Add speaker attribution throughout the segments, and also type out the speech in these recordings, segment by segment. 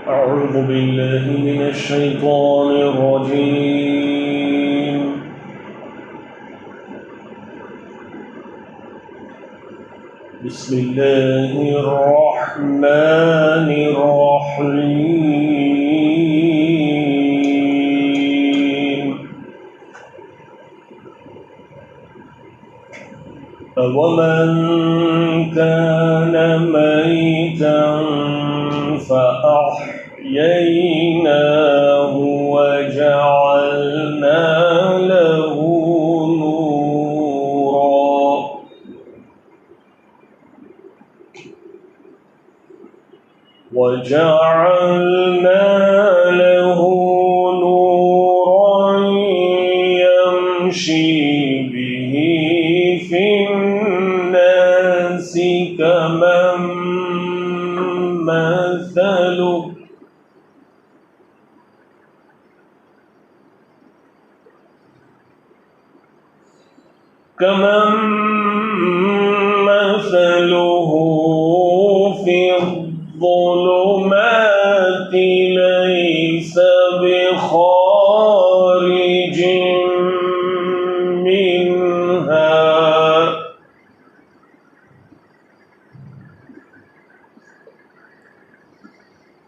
Speaker 1: أعوذ بالله من الشيطان الرجيم. بسم الله الرحمن الرحيم. أَوَمَنْ كَانَ مَيْتًا فَأَحْيَيْنَاهُ وَجَعَلْنَا لَهُ نُورًا يَمْشِي بِهِ فِي النَّاسِ كَمَنْ مثله في الظلمات ليس بخارج منها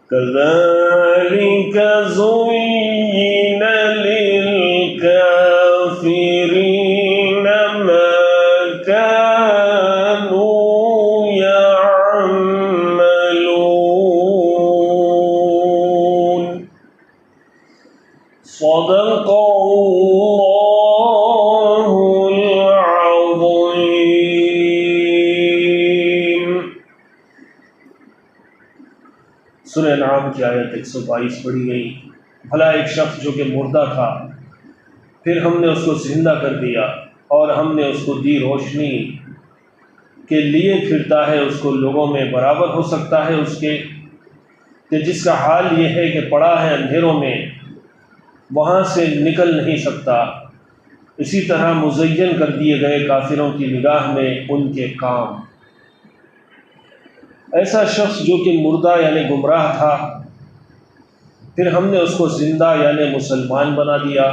Speaker 1: كذلك زين للكافرين ما كانوا يعملون. صدق الله العظيم. سورہ انعام کی آیت 122 پڑھی گئی. بھلا ایک شخص جو کہ مردہ تھا، پھر ہم نے اس کو زندہ کر دیا اور ہم نے اس کو دی روشنی کے لیے پھرتا ہے، اس کو لوگوں میں برابر ہو سکتا ہے اس کے کہ جس کا حال یہ ہے کہ پڑا ہے اندھیروں میں، وہاں سے نکل نہیں سکتا. اسی طرح مزین کر دیے گئے کافروں کی نگاہ میں ان کے کام. ایسا شخص جو کہ مردہ یعنی گمراہ تھا، پھر ہم نے اس کو زندہ یعنی مسلمان بنا دیا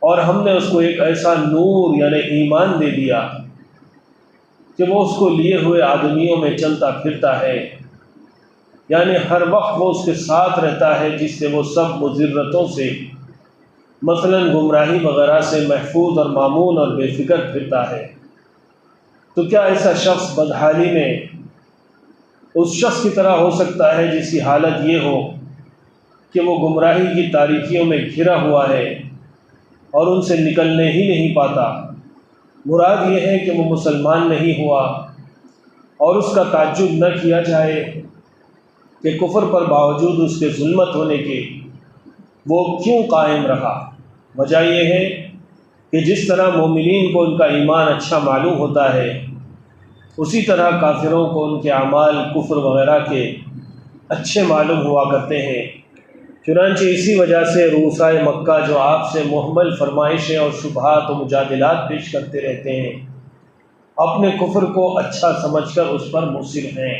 Speaker 1: اور ہم نے اس کو ایک ایسا نور یعنی ایمان دے دیا کہ وہ اس کو لیے ہوئے آدمیوں میں چلتا پھرتا ہے، یعنی ہر وقت وہ اس کے ساتھ رہتا ہے، جس سے وہ سب مضرتوں سے مثلا گمراہی وغیرہ سے محفوظ اور مامون اور بے فکر پھرتا ہے. تو کیا ایسا شخص بدحالی میں اس شخص کی طرح ہو سکتا ہے جس کی حالت یہ ہو کہ وہ گمراہی کی تاریکیوں میں گھرا ہوا ہے اور ان سے نکلنے ہی نہیں پاتا؟ مراد یہ ہے کہ وہ مسلمان نہیں ہوا اور اس کا تعجب نہ کیا جائے کہ کفر پر باوجود اس کے ظلمت ہونے کے وہ کیوں قائم رہا. وجہ یہ ہے کہ جس طرح مومنین کو ان کا ایمان اچھا معلوم ہوتا ہے، اسی طرح کافروں کو ان کے اعمال کفر وغیرہ کے اچھے معلوم ہوا کرتے ہیں. چنانچہ اسی وجہ سے رؤسائے مکہ جو آپ سے محمل فرمائشیں اور شبہات و مجادلات پیش کرتے رہتے ہیں، اپنے کفر کو اچھا سمجھ کر اس پر مصر ہیں.